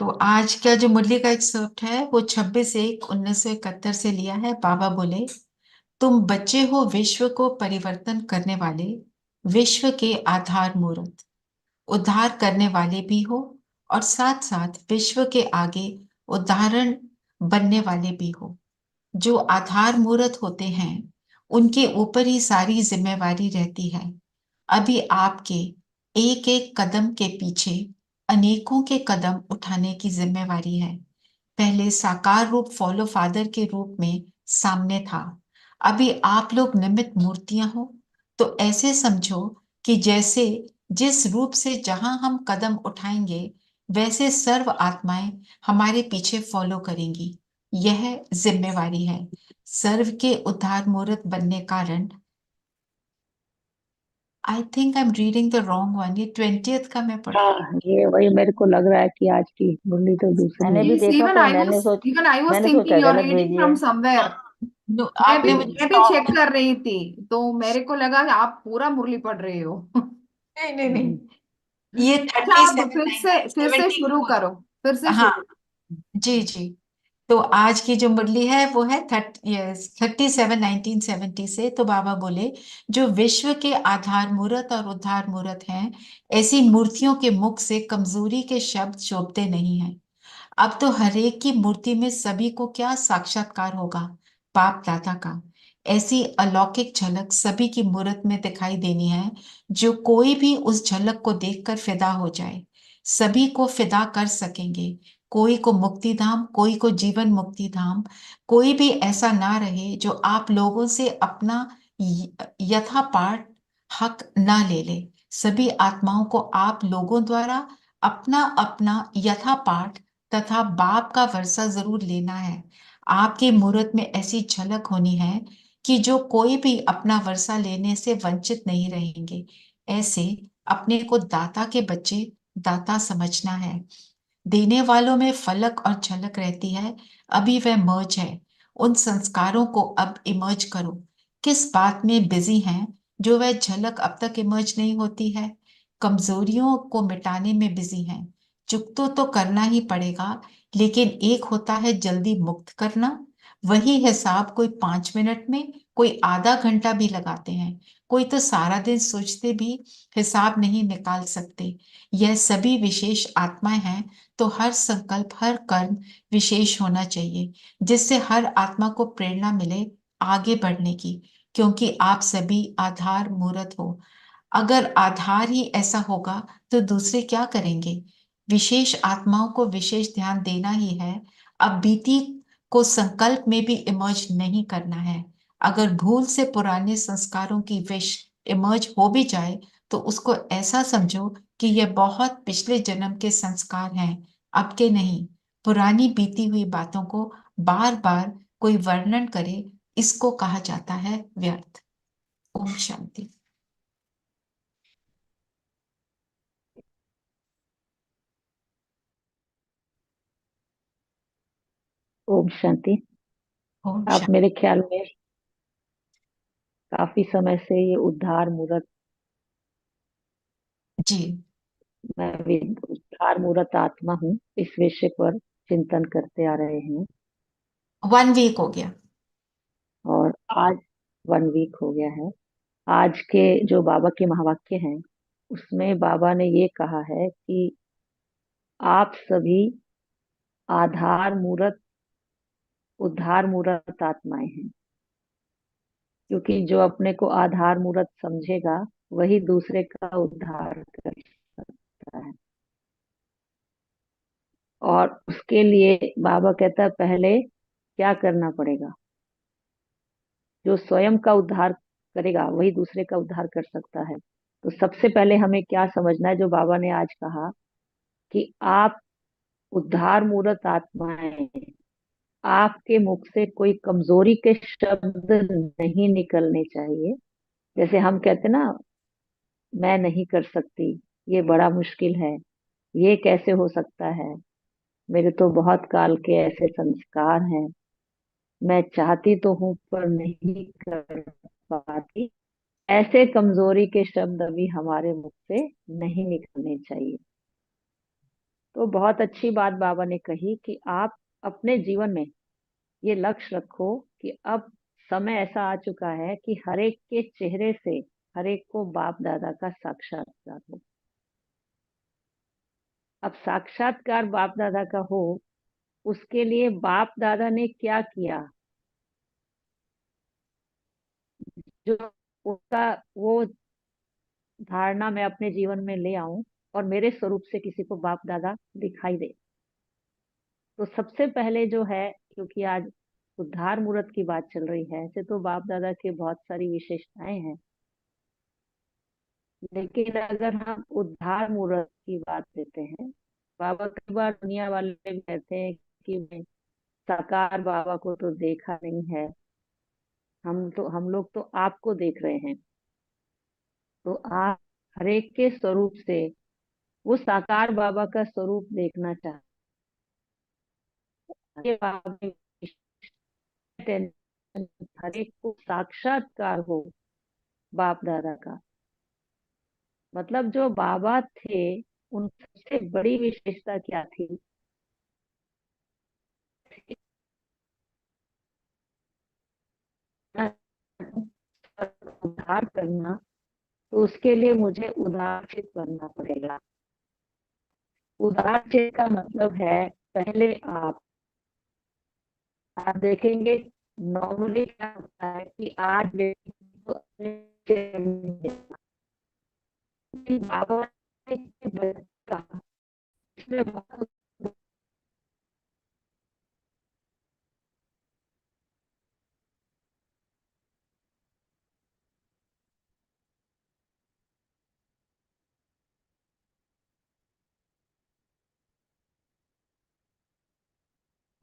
तो आज का जो मुरली का एक्सर्प्ट है वो 26/1/1971 से लिया है। बाबा बोले, तुम बच्चे हो विश्व को परिवर्तन करने वाले, विश्व के आधार मूर्त, उद्धार करने वाले भी हो, और साथ साथ विश्व के आगे उदाहरण बनने वाले भी हो। जो आधार मूर्त होते हैं उनके ऊपर ही सारी जिम्मेवारी रहती है। अभी आपके एक एक कदम के पीछे अनेकों के कदम उठाने की जिम्मेवारी है। पहले साकार रूप फॉलो फादर के रूप में सामने था। अभी आप लोग निमित्त मूर्तियां हो। तो ऐसे समझो कि जैसे जिस रूप से जहां हम कदम उठाएंगे वैसे सर्व आत्माएं हमारे पीछे फॉलो करेंगी। यह जिम्मेवारी है। सर्व के उद्धार मूर्त बनने कारण, I think I am reading the wrong one, ये 20th का मैं पढ़। हाँ, ये वही मेरे को लग रहा है कि आज की मुरली तो दूसरी मैंने है। भी Yes, देखा even पर I was even I was मैंने सोचा thinking you're गलत reading भेजी from है। somewhere. नो, मैं भी आपने मुझे मैं भी स्टॉप। चेक कर रही थी, तो मेरे को लगा कि आप पूरा मुरली पढ़ रहे हो। नहीं नहीं हम्म, नहीं, ये अच्छा, थर्टी आप सेवन फिर से 70 शुरू करो, फिर से हाँ, शुरू। जी जी। तो आज की जो मुरली है वो है 37/1970 से। तो बाबा बोले, जो विश्व के आधार मूर्त और उद्धार मूर्त हैं, ऐसी मूर्तियों के मुख से कमजोरी के शब्द शोभते नहीं हैं। अब तो हरेक की मूर्ति में सभी को क्या साक्षात्कार होगा, बाप दादा का। ऐसी अलौकिक झलक सभी की मूर्त में दिखाई देनी है, जो कोई भी उस झलक को देखकर फिदा हो जाए। सभी को फिदा कर सकेंगे। कोई को मुक्ति धाम, कोई को जीवन मुक्ति धाम। कोई भी ऐसा ना रहे जो आप लोगों से अपना यथापाठ हक ना ले ले। सभी आत्माओं को आप लोगों द्वारा अपना अपना यथापाठ तथा बाप का वर्षा जरूर लेना है। आपके मुहूर्त में ऐसी झलक होनी है कि जो कोई भी अपना वर्षा लेने से वंचित नहीं रहेंगे। ऐसे अपने को दाता के बच्चे दाता समझना है। देने वालों में फलक और झलक रहती है। अभी वह मर्ज है। उन संस्कारों को अब इमर्ज करो। किस बात में बिजी हैं जो वह झलक अब तक इमर्ज नहीं होती है? कमजोरियों को मिटाने में बिजी हैं। चुकतो तो करना ही पड़ेगा, लेकिन एक होता है जल्दी मुक्त करना। वही हिसाब कोई 5 मिनट में, कोई आधा घंटा भी लगाते हैं। कोई तो सारा दिन सोचते भी हिसाब नहीं निकाल सकते। यह सभी विशेष आत्माएं हैं। तो हर संकल्प, हर कर्म विशेष होना चाहिए, जिससे हर आत्मा को प्रेरणा मिले आगे बढ़ने की। क्योंकि आप सभी आधार मूर्त हो। अगर आधार ही ऐसा होगा तो दूसरे क्या करेंगे? विशेष आत्माओं को विशेष ध्यान देना ही है। अब बीती को संकल्प में भी इमर्ज नहीं करना है। अगर भूल से पुराने संस्कारों की विष इमर्ज हो भी जाए तो उसको ऐसा समझो कि यह बहुत पिछले जन्म के संस्कार हैं, अब के नहीं। पुरानी बीती हुई बातों को बार बार कोई वर्णन करे, इसको कहा जाता है व्यर्थ। ओम शांति। ओम शांति। ओम आप शांति। मेरे ख्याल में काफी समय से ये उद्धार मूर्त, जी। मैं भी उद्धार मूर्त आत्मा हूँ, इस विषय पर चिंतन करते आ रहे हैं। 1 वीक हो गया। और आज 1 वीक हो गया है। आज के जो बाबा के महावाक्य हैं उसमें बाबा ने ये कहा है कि आप सभी आधार मूर्त उद्धार मूर्त आत्माएं हैं। क्योंकि जो अपने को आधार मूर्त समझेगा वही दूसरे का उद्धार कर सकता है। और उसके लिए बाबा कहता है पहले क्या करना पड़ेगा। जो स्वयं का उद्धार करेगा वही दूसरे का उद्धार कर सकता है। तो सबसे पहले हमें क्या समझना है, जो बाबा ने आज कहा कि आप उद्धार मूर्त आत्माएं हैं। आपके मुख से कोई कमजोरी के शब्द नहीं निकलने चाहिए। जैसे हम कहते ना, मैं नहीं कर सकती, ये बड़ा मुश्किल है, ये कैसे हो सकता है, मेरे तो बहुत काल के ऐसे संस्कार हैं, मैं चाहती तो हूं पर नहीं कर पाती। ऐसे कमजोरी के शब्द अभी हमारे मुख से नहीं निकलने चाहिए। तो बहुत अच्छी बात बाबा ने कही कि आप अपने जीवन में ये लक्ष्य रखो कि अब समय ऐसा आ चुका है कि हर एक के चेहरे से हर एक को बाप दादा का साक्षात्कार हो। अब साक्षात्कार बाप दादा का हो, उसके लिए बाप दादा ने क्या किया, जो उसका वो धारणा मैं अपने जीवन में ले आऊं और मेरे स्वरूप से किसी को बाप दादा दिखाई दे। तो सबसे पहले जो है, क्योंकि आज उद्धार मूर्त की बात चल रही है, ऐसे तो बाप दादा के बहुत सारी विशेषताएं हैं, लेकिन अगर हम उद्धार मूर्त की बात लेते हैं, बाबा कई बार दुनिया वाले भी कहते हैं कि मैं साकार बाबा को तो देखा नहीं है, हम लोग तो आपको देख रहे हैं। तो आप हरेक के स्वरूप से वो साकार बाबा का स्वरूप देखना चाहते हैं। बाबा ने टेंशन, हरेक को साक्षात्कार हो बाप दादा का। मतलब जो बाबा थे, उन सबसे बड़ी विशेषता क्या थी? उद्धार करना, तो उसके लिए मुझे उदार चित बनना पड़ेगा। उदार चित का मतलब है, पहले आप देखेंगे नॉर्मली क्या होता है कि आज व्यक्ति को अपने चेहरे में देखा। लेकिन बाबा ने कहा, इसमें बहुत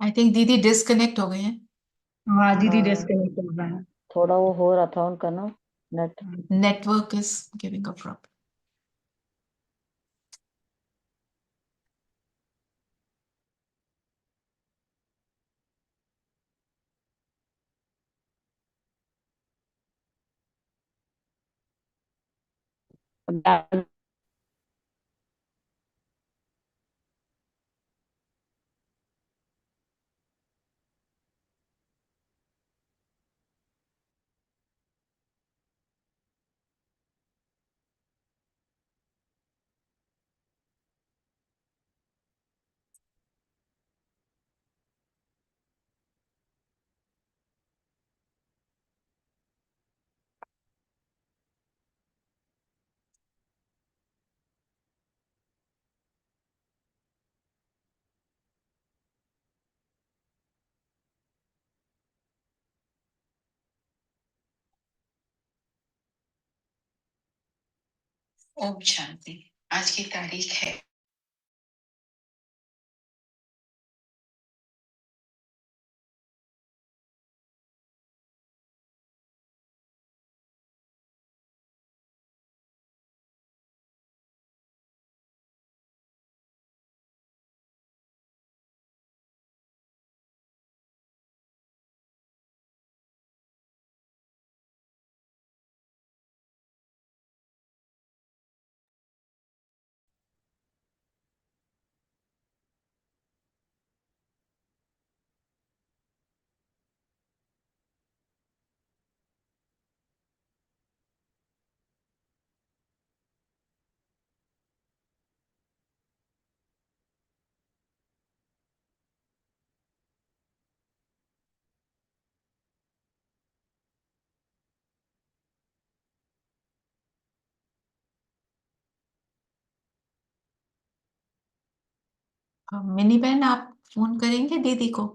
आई थिंक दीदी डिस्कनेक्ट हो गए हैं। हाँ दीदी हाँ, डिस्कनेक्ट हो रहा है। थोड़ा वो हो रहा था उनका ना, net. Network is giving a problem. ओम शांति। आज की तारीख है मिनी बहन, आप फोन करेंगे दीदी को?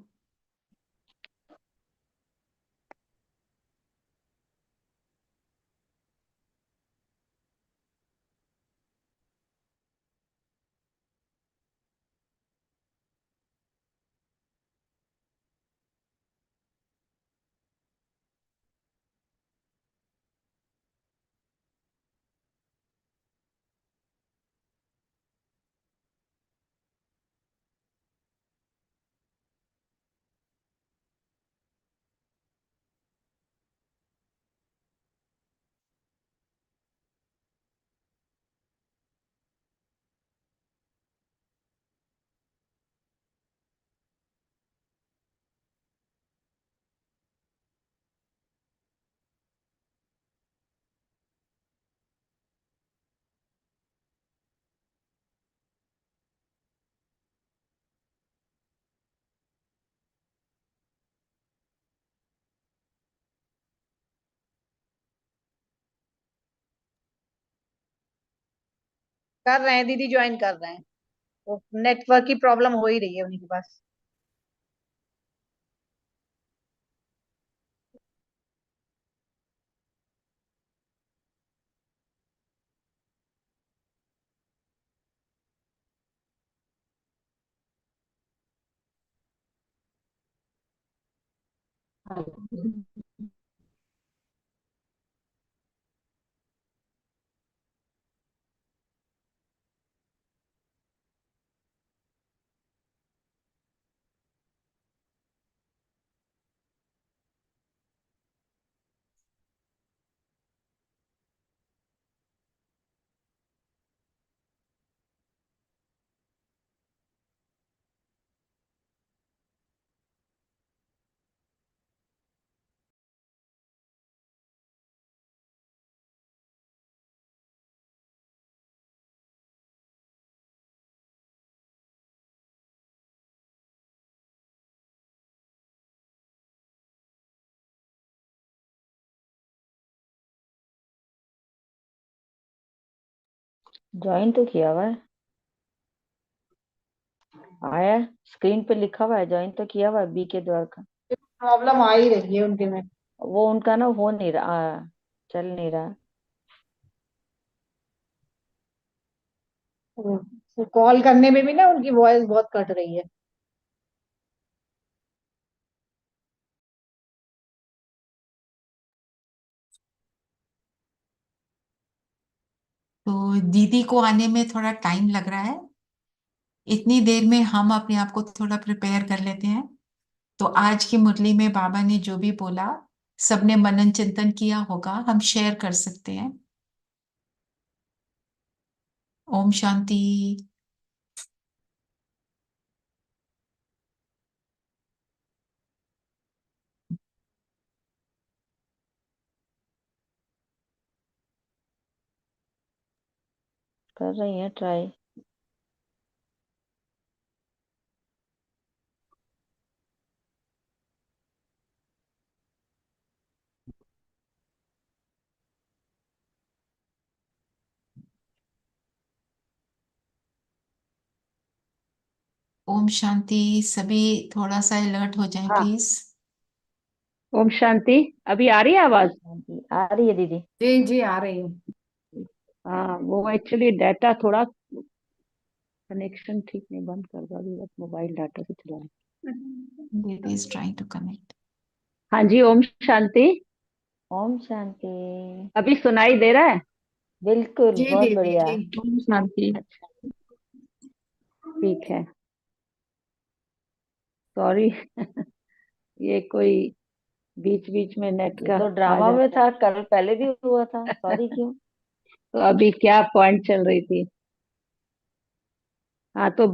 कर रहे हैं दीदी, ज्वाइन कर रहे हैं। वो नेटवर्क की प्रॉब्लम हो ही रही है उन्हीं के पास। ज्वाइन तो किया हुआ है, आया, स्क्रीन पे लिखा हुआ है, ज्वाइन तो किया हुआ है BK द्वारका। प्रॉब्लम आ ही रही है उनके में। वो उनका ना हो नहीं रहा, चल नहीं रहा। कॉल करने में भी ना उनकी वॉइस बहुत कट रही है। तो दीदी को आने में थोड़ा टाइम लग रहा है। इतनी देर में हम अपने आप को थोड़ा प्रिपेयर कर लेते हैं। तो आज की मुरली में बाबा ने जो भी बोला, सबने मनन चिंतन किया होगा, हम शेयर कर सकते हैं। ओम शांति। कर रही है ट्राई। ओम शांति। सभी थोड़ा सा अलर्ट हो जाएं हाँ, प्लीज। ओम शांति। अभी आ रही है आवाज? आ रही है दीदी। जी जी आ रही है। हाँ, वो एक्चुअली डाटा थोड़ा, कनेक्शन ठीक नहीं, बंद कर दो अभी, बस मोबाइल डाटा से चला रहे। दीदी इज ट्राइंग टू कनेक्ट। हाँ जी, ओम शांति। ओम शांति। अभी सुनाई दे रहा है? बिल्कुल, जी बहुत दीदी बढ़िया। जी। ओम शांति। अच्छा, ठीक है। सॉरी ये कोई बीच बीच में नेट ये का तो आ ड्रामा में जाता है। था, कल पहले भी हुआ था, सॉरी क्यों? तो अभी क्या पॉइंट चल रही थी? हाँ, तो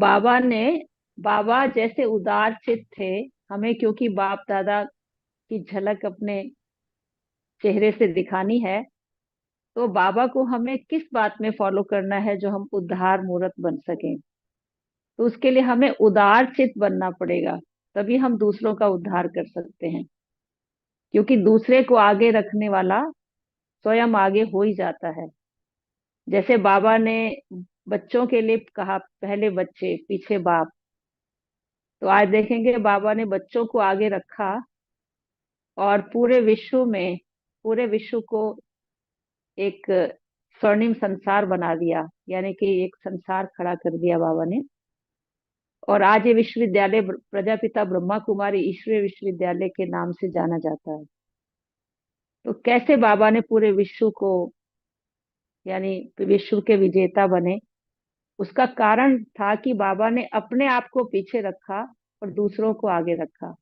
बाबा जैसे उदार चित्त थे, हमें क्योंकि बाप दादा की झलक अपने चेहरे से दिखानी है, तो बाबा को हमें किस बात में फॉलो करना है जो हम उद्धार मूर्त बन सकें। तो उसके लिए हमें उदार चित्त बनना पड़ेगा, तभी हम दूसरों का उद्धार कर सकते हैं। क्योंकि दूसरे को आगे रखने वाला स्वयं आगे हो ही जाता है। जैसे बाबा ने बच्चों के लिए कहा, पहले बच्चे पीछे बाप। तो आज देखेंगे बाबा ने बच्चों को आगे रखा और पूरे विश्व को एक स्वर्णिम संसार बना दिया, यानी कि एक संसार खड़ा कर दिया बाबा ने। और आज ये विश्वविद्यालय प्रजापिता ब्रह्मा कुमारी ईश्वरीय विश्वविद्यालय के नाम से जाना जाता है। तो कैसे बाबा ने पूरे विश्व को, यानी विश्व के विजेता बने, उसका कारण था कि बाबा ने अपने आप को पीछे रखा और दूसरों को आगे रखा।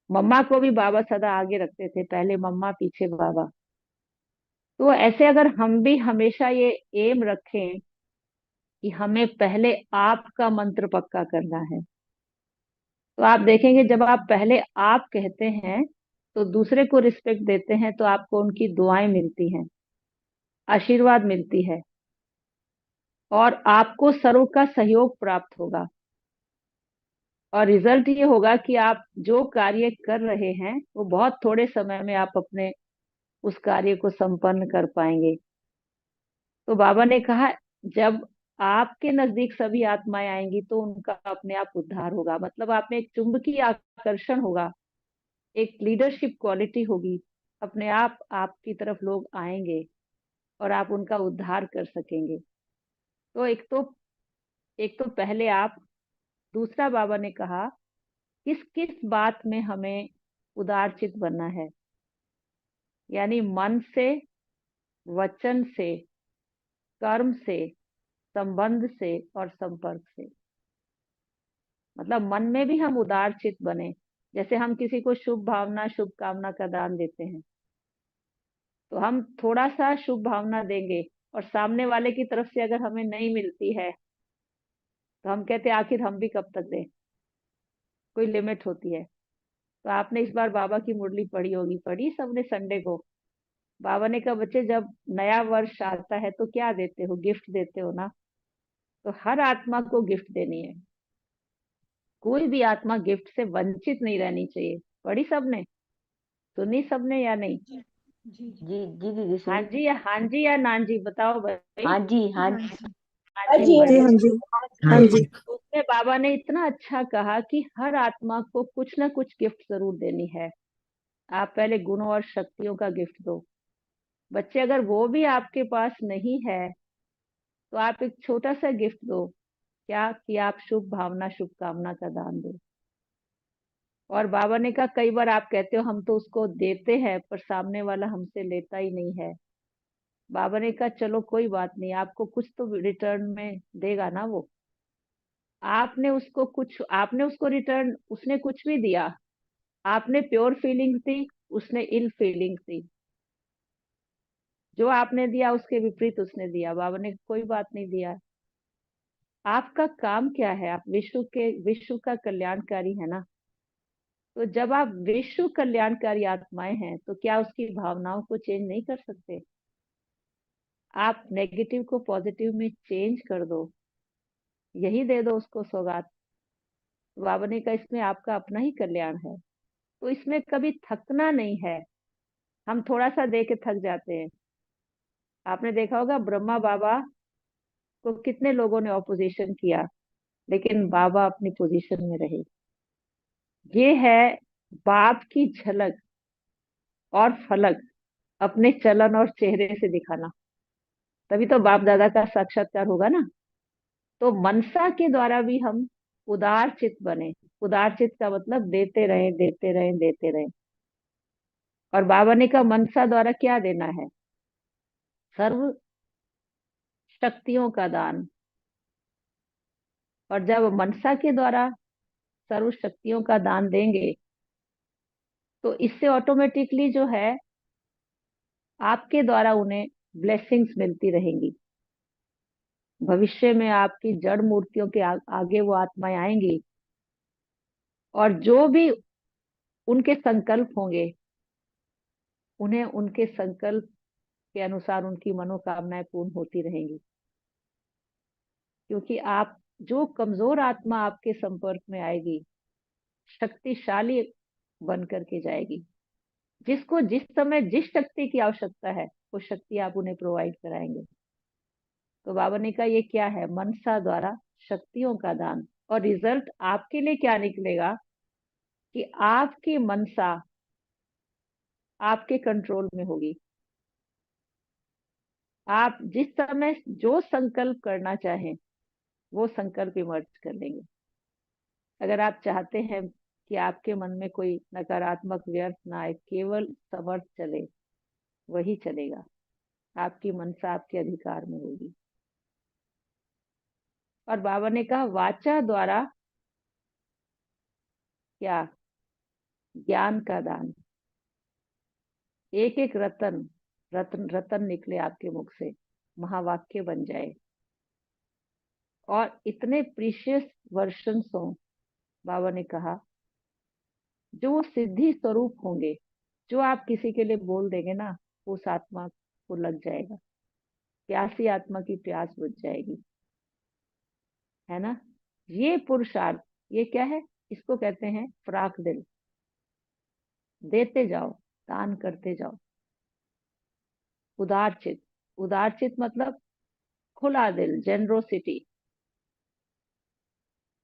मम्मा को भी बाबा सदा आगे रखते थे, पहले मम्मा पीछे बाबा। तो ऐसे अगर हम भी हमेशा ये एम रखें कि हमें पहले आपका मंत्र पक्का करना है, तो आप देखेंगे जब आप पहले आप कहते हैं तो दूसरे को रिस्पेक्ट देते हैं, तो आपको उनकी दुआएं मिलती हैं, आशीर्वाद मिलती है, और आपको सर्व का सहयोग प्राप्त होगा। और रिजल्ट ये होगा कि आप जो कार्य कर रहे हैं वो बहुत थोड़े समय में आप अपने उस कार्य को संपन्न कर पाएंगे। तो बाबा ने कहा, जब आपके नजदीक सभी आत्माएं आएंगी तो उनका अपने आप उद्धार होगा। मतलब आप में एक चुंबकीय आकर्षण होगा, एक लीडरशिप क्वालिटी होगी, अपने आप आपकी तरफ लोग आएंगे और आप उनका उद्धार कर सकेंगे। तो एक तो पहले आप, दूसरा बाबा ने कहा किस किस बात में हमें उदारचित बनना है, यानी मन से, वचन से, कर्म से, संबंध से और संपर्क से। मतलब मन में भी हम उदारचित बने। जैसे हम किसी को शुभ भावना, शुभ कामना का दान देते हैं, तो हम थोड़ा सा शुभ भावना देंगे और सामने वाले की तरफ से अगर हमें नहीं मिलती है तो हम कहते हैं आखिर हम भी कब तक दें, कोई लिमिट होती है। तो आपने इस बार बाबा की मुरली पढ़ी होगी, पढ़ी सबने संडे को। बाबा ने कहा बच्चे जब नया वर्ष आता है तो क्या देते हो, गिफ्ट देते हो ना। तो हर आत्मा को गिफ्ट देनी है, कोई भी आत्मा गिफ्ट से वंचित नहीं रहनी चाहिए। पढ़ी सबने, सुनी सबने या नहीं? जी जी जी। जी जी दीदी हाँ सुन। जी या हाँ जी या ना जी बताओ भाई। हाँ जी हाँ हाँ जी। जी। हाँ जी जी जी पढ़ी। हाँ जी हाँ हाँ जी। तो उसमें बाबा ने इतना अच्छा कहा कि हर आत्मा को कुछ ना कुछ गिफ्ट जरूर देनी है। आप पहले गुणों और शक्तियों का गिफ्ट दो। बच्चे अगर वो भी आपके पास नहीं है तो आप एक छोटा सा गिफ्ट दो, क्या कि आप शुभ भावना, शुभकामना का दान दो। और बाबा ने कहा कई बार आप कहते हो हम तो उसको देते हैं पर सामने वाला हमसे लेता ही नहीं है। बाबा ने कहा चलो कोई बात नहीं, आपको कुछ तो रिटर्न में देगा ना वो। आपने उसको रिटर्न, उसने कुछ भी दिया, आपने प्योर फीलिंग्स दी, उसने इल फीलिंग्स दी। जो आपने दिया उसके विपरीत उसने दिया, बाबा ने कोई बात नहीं दिया। आपका काम क्या है, आप विश्व का कल्याणकारी है ना। तो जब आप विश्व कल्याणकारी आत्माएं हैं तो क्या उसकी भावनाओं को चेंज नहीं कर सकते? आप नेगेटिव को पॉजिटिव में चेंज कर दो, यही दे दो उसको सौगात। बाबा ने कहा इसमें आपका अपना ही कल्याण है, तो इसमें कभी थकना नहीं है। हम थोड़ा सा दे के थक जाते हैं। आपने देखा होगा ब्रह्मा बाबा को कितने लोगों ने ऑपोजिशन किया, लेकिन बाबा अपनी पोजीशन में रहे। ये है बाप की झलक और फलक अपने चलन और चेहरे से दिखाना, तभी तो बाप दादा का साक्षात्कार होगा ना। तो मनसा के द्वारा भी हम उदार चित बने। उदार चित का मतलब देते रहे, देते रहे, देते रहे। और बाबा ने कहा मनसा द्वारा क्या देना है? सर्व शक्तियों का दान। और जब मनसा के द्वारा सर्व शक्तियों का दान देंगे तो इससे ऑटोमेटिकली जो है आपके द्वारा उन्हें ब्लेसिंग्स मिलती रहेंगी। भविष्य में आपकी जड़ मूर्तियों के आगे वो आत्माएं आएंगी और जो भी उनके संकल्प होंगे उन्हें उनके संकल्प के अनुसार उनकी मनोकामनाएं पूर्ण होती रहेंगी। क्योंकि आप, जो कमजोर आत्मा आपके संपर्क में आएगी शक्तिशाली बन करके जाएगी। जिसको जिस समय जिस शक्ति की आवश्यकता है वो शक्ति आप उन्हें प्रोवाइड कराएंगे। तो बाबा ने कहा ये क्या है? मनसा द्वारा शक्तियों का दान। और रिजल्ट आपके लिए क्या निकलेगा कि आपकी मनसा आपके कंट्रोल में होगी। आप जिस समय जो संकल्प करना चाहें वो संकल्प इमर्ज कर लेंगे। अगर आप चाहते हैं कि आपके मन में कोई नकारात्मक व्यर्थ ना आए, केवल समर्थ चले, वही चलेगा। आपकी मनसा आपके अधिकार में होगी। और बाबा ने कहा वाचा द्वारा क्या? ज्ञान का दान। एक एक रतन रतन रतन निकले आपके मुख से, महावाक्य बन जाए और इतने प्रीशियस वर्षन्स हों। बाबा ने कहा जो वो सिद्धि स्वरूप होंगे, जो आप किसी के लिए बोल देंगे ना उस आत्मा को लग जाएगा, प्यासी आत्मा की प्यास बुझ जाएगी, है ना। ये पुरुषार्थ, ये क्या है? इसको कहते हैं फ्राक दिल। देते जाओ, दान करते जाओ। उदार चित, उदार चित मतलब खुला दिल, जेनरोसिटी,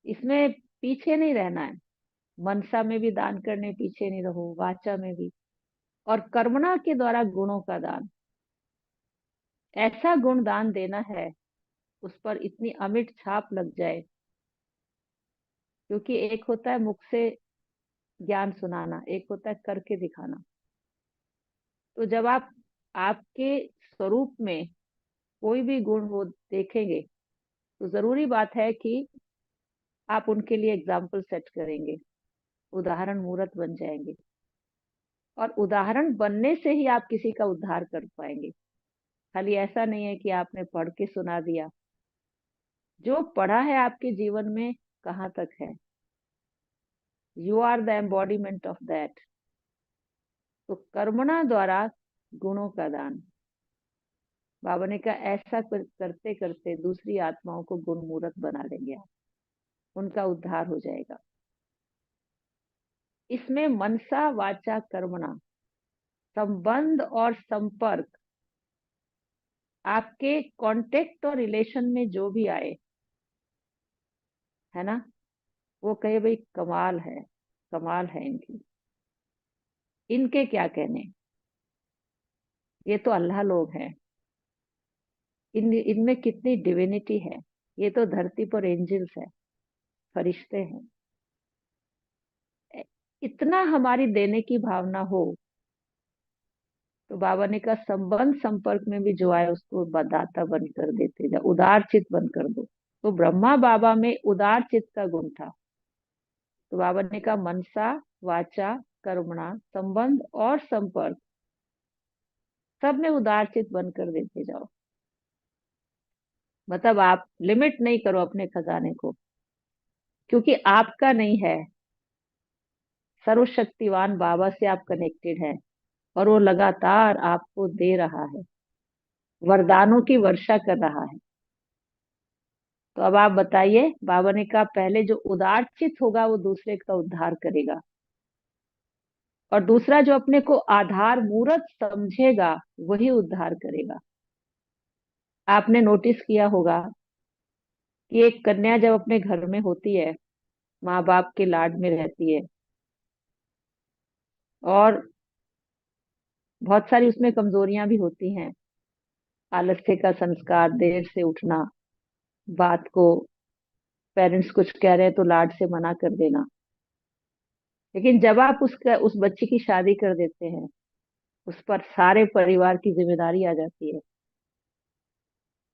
इसमें पीछे नहीं रहना है। मनसा में भी दान करने पीछे नहीं रहो, वाचा में भी, और कर्मणा के द्वारा गुणों का दान। ऐसा गुण दान देना है उस पर इतनी अमिट छाप लग जाए, क्योंकि एक होता है मुख से ज्ञान सुनाना, एक होता है करके दिखाना। तो जब आप आपके स्वरूप में कोई भी गुण हो देखेंगे, तो जरूरी बात है कि आप उनके लिए एग्जाम्पल सेट करेंगे, उदाहरण मूर्त बन जाएंगे, और उदाहरण बनने से ही आप किसी का उद्धार कर पाएंगे। खाली ऐसा नहीं है कि आपने पढ़ के सुना दिया। जो पढ़ा है आपके जीवन में कहाँ तक है, you are the embodiment of that. तो कर्मणा द्वारा गुणों का दान, बाबा ने कहा ऐसा करते करते दूसरी आत्माओं को गुण मूर्त बना लेंगे आप, उनका उद्धार हो जाएगा। इसमें मनसा वाचा कर्मणा, संबंध और संपर्क, आपके कांटेक्ट और रिलेशन में जो भी आए, है ना, वो कहे भाई कमाल है, कमाल है इनकी, इनके क्या कहने, ये तो अल्लाह लोग हैं, इनमें कितनी डिविनिटी है, ये तो धरती पर एंजल्स है, फरिश्ते हैं। इतना हमारी देने की भावना हो, तो बाबा ने कहा संबंध संपर्क में भी जो आए उसको दाता बन कर देते जाओ, उदार चित्त बन कर दो। तो ब्रह्मा बाबा में उदार चित्त का गुण था। तो बाबा ने कहा मनसा वाचा कर्मणा संबंध और संपर्क सब में उदार चित्त बनकर देते जाओ। मतलब आप लिमिट नहीं करो अपने खजाने को, क्योंकि आपका नहीं है, सर्वशक्तिवान बाबा से आप कनेक्टेड हैं, और वो लगातार आपको दे रहा है, वरदानों की वर्षा कर रहा है। तो अब आप बताइए, बाबा ने कहा पहले जो उदार चित्त होगा वो दूसरे का उद्धार करेगा, और दूसरा जो अपने को आधार मूर्त समझेगा वही उद्धार करेगा। आपने नोटिस किया होगा कि एक कन्या जब अपने घर में होती है, माँ बाप के लाड में रहती है, और बहुत सारी उसमें कमजोरियां भी होती हैं, आलस्य का संस्कार, देर से उठना, बात को पेरेंट्स कुछ कह रहे हैं तो लाड से मना कर देना। लेकिन जब आप उस बच्ची की शादी कर देते हैं, उस पर सारे परिवार की जिम्मेदारी आ जाती है,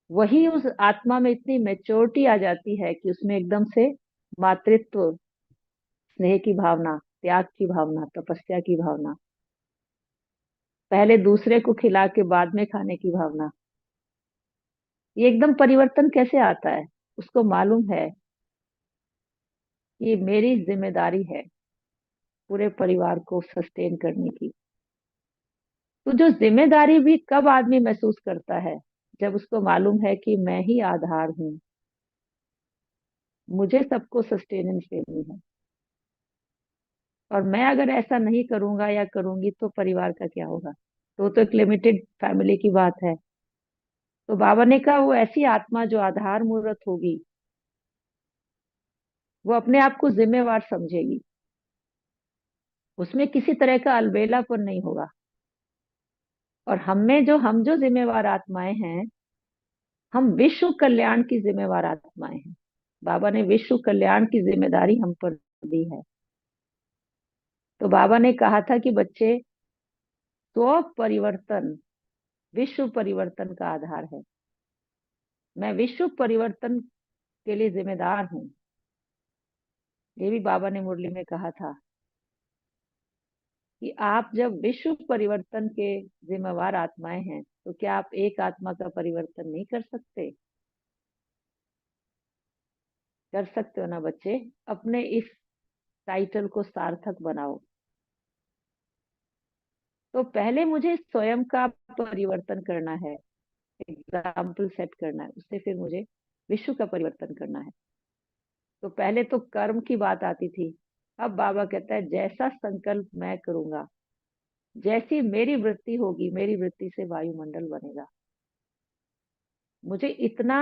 वही उस आत्मा में इतनी मेच्योरिटी आ जाती है कि उसमें एकदम से मातृत्व, स्नेह की भावना, त्याग की भावना, तपस्या की भावना, पहले दूसरे को खिला के बाद में खाने की भावना, ये एकदम परिवर्तन कैसे आता है? उसको मालूम है कि मेरी जिम्मेदारी है पूरे परिवार को सस्टेन करने की। तो जो जिम्मेदारी भी कब आदमी महसूस करता है, जब उसको मालूम है कि मैं ही आधार हूँ, मुझे सबको सस्टेनेंस देनी है, और मैं अगर ऐसा नहीं करूंगा या करूंगी तो परिवार का क्या होगा? तो एक लिमिटेड फैमिली की बात है। तो बाबा ने कहा वो ऐसी आत्मा जो आधार मूर्त होगी, वो अपने आप को जिम्मेवार समझेगी, उसमें किसी तरह का अलबेलापन नहीं होगा। और हम जो जिम्मेवार आत्माएं हैं, हम विश्व कल्याण की जिम्मेवार आत्माएं हैं। बाबा ने विश्व कल्याण की जिम्मेदारी हम पर दी है। तो बाबा ने कहा था कि बच्चे, स्व परिवर्तन विश्व परिवर्तन का आधार है, मैं विश्व परिवर्तन के लिए जिम्मेदार हूँ। ये भी बाबा ने मुरली में कहा था कि आप जब विश्व परिवर्तन के जिम्मेवार आत्माएं हैं, तो क्या आप एक आत्मा का परिवर्तन नहीं कर सकते? कर सकते हो ना बच्चे? अपने इस टाइटल को सार्थक बनाओ। तो पहले मुझे स्वयं का परिवर्तन करना है, एग्जाम्पल सेट करना है, उससे फिर मुझे विश्व का परिवर्तन करना है। तो पहले तो कर्म की बात आती थी, अब बाबा कहता है जैसा संकल्प मैं करूंगा, जैसी मेरी वृत्ति होगी, मेरी वृत्ति से वायुमंडल बनेगा। मुझे इतना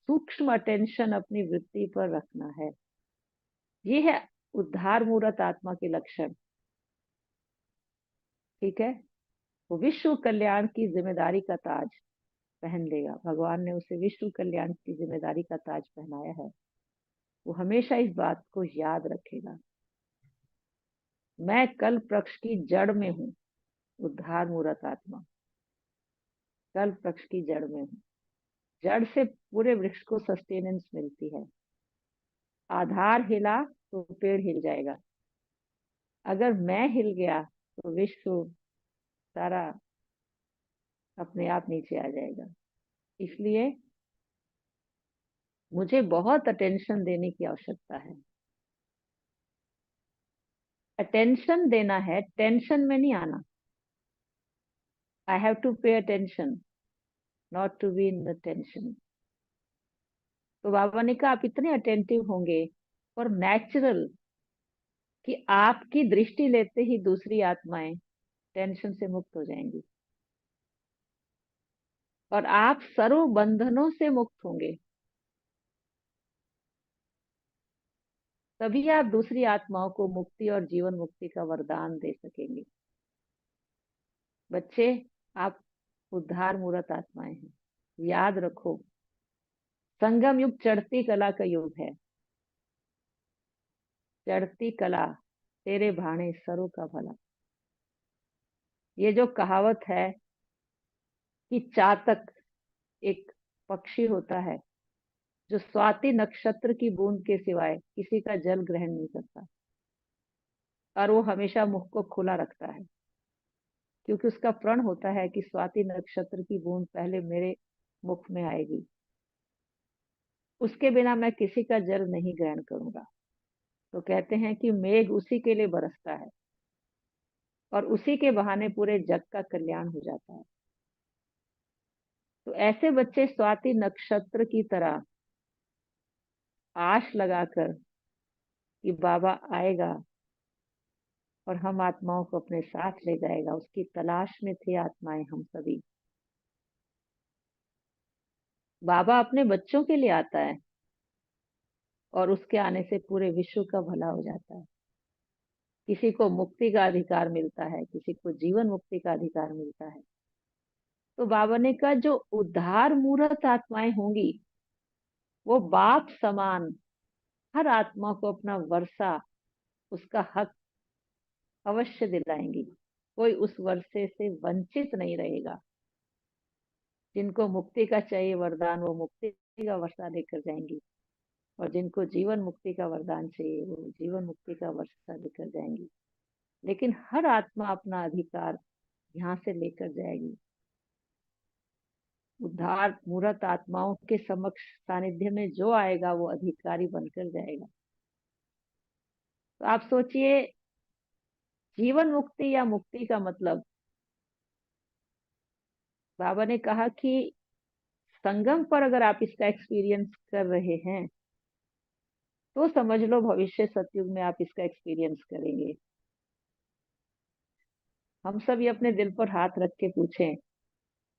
सूक्ष्म अटेंशन अपनी वृत्ति पर रखना है। ये है उद्धार मूर्त आत्मा के लक्षण। ठीक है, वो विश्व कल्याण की जिम्मेदारी का ताज पहन लेगा। भगवान ने उसे विश्व कल्याण की जिम्मेदारी का ताज पहनाया है। वो हमेशा इस बात को याद रखेगा, मैं कल्प वृक्ष की जड़ में हूँ। उद्धार मूर्त आत्मा कल्प वृक्ष की जड़ में हूँ। जड़ से पूरे वृक्ष को सस्टेनेंस मिलती है। आधार हिला तो पेड़ हिल जाएगा, अगर मैं हिल गया तो विश्व सारा अपने आप नीचे आ जाएगा। इसलिए मुझे बहुत अटेंशन देने की आवश्यकता है। अटेंशन देना है, टेंशन में नहीं आना। I have to pay attention, not to be in the tension. तो बाबा ने कहा आप इतने अटेंटिव होंगे और नेचुरल कि आपकी दृष्टि लेते ही दूसरी आत्माएं टेंशन से मुक्त हो जाएंगी और आप सर्व बंधनों से मुक्त होंगे। तभी आप दूसरी आत्माओं को मुक्ति और जीवन मुक्ति का वरदान दे सकेंगे। बच्चे, आप उद्धार मूर्त आत्माएं हैं। याद रखो, संगम युग चढ़ती कला का युग है। चढ़ती कला तेरे भाणे सरों का भला। ये जो कहावत है कि चातक एक पक्षी होता है जो स्वाति नक्षत्र की बूंद के सिवाय किसी का जल ग्रहण नहीं करता, और वो हमेशा मुख को खुला रखता है, क्योंकि उसका प्रण होता है कि स्वाति नक्षत्र की बूंद पहले मेरे मुख में आएगी, उसके बिना मैं किसी का जल नहीं ग्रहण करूंगा। तो कहते हैं कि मेघ उसी के लिए बरसता है और उसी के बहाने पूरे जग का कल्याण हो जाता है। तो ऐसे बच्चे स्वाति नक्षत्र की तरह आश लगाकर कि बाबा आएगा और हम आत्माओं को अपने साथ ले जाएगा, उसकी तलाश में थे आत्माएं हम सभी। बाबा अपने बच्चों के लिए आता है और उसके आने से पूरे विश्व का भला हो जाता है। किसी को मुक्ति का अधिकार मिलता है, किसी को जीवन मुक्ति का अधिकार मिलता है। तो बाबा ने कहा जो उद्धार मूर्त आत्माएं होंगी वो बाप समान हर आत्मा को अपना वर्षा, उसका हक अवश्य दिलाएंगी। कोई उस वर्षे से वंचित नहीं रहेगा। जिनको मुक्ति का चाहिए वरदान, वो मुक्ति का वर्षा लेकर जाएंगी, और जिनको जीवन मुक्ति का वरदान चाहिए वो जीवन मुक्ति का वर्षा लेकर जाएंगी। लेकिन हर आत्मा अपना अधिकार यहाँ से लेकर जाएगी। उद्धार मूर्त आत्माओं के समक्ष सानिध्य में जो आएगा वो अधिकारी बनकर जाएगा। तो आप सोचिए, जीवन मुक्ति या मुक्ति का मतलब, बाबा ने कहा कि संगम पर अगर आप इसका एक्सपीरियंस कर रहे हैं तो समझ लो भविष्य सतयुग में आप इसका एक्सपीरियंस करेंगे। हम सब ये अपने दिल पर हाथ रख के पूछें।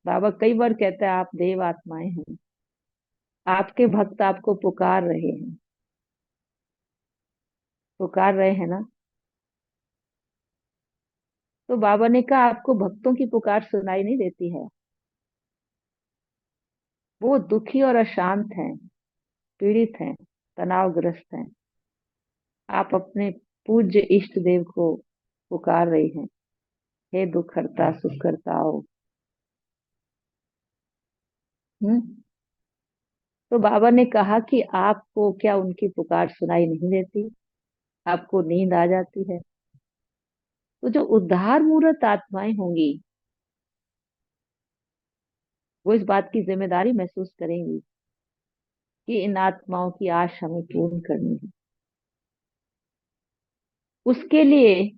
बाबा कई बार कहता है आप देव आत्माएं हैं, आपके भक्त आपको पुकार रहे हैं, पुकार रहे हैं ना। तो बाबा ने कहा आपको भक्तों की पुकार सुनाई नहीं देती है, वो दुखी और अशांत हैं, पीड़ित हैं, तनावग्रस्त हैं। आप अपने पूज्य इष्ट देव को पुकार रही हैं, हे दुख हरता सुख करता आओ। हम्म। तो बाबा ने कहा कि आपको क्या उनकी पुकार सुनाई नहीं देती, आपको नींद आ जाती है? तो जो उद्धार मूर्त आत्माएं होंगी वो इस बात की जिम्मेदारी महसूस करेंगी कि इन आत्माओं की आश हमें पूर्ण करनी है। उसके लिए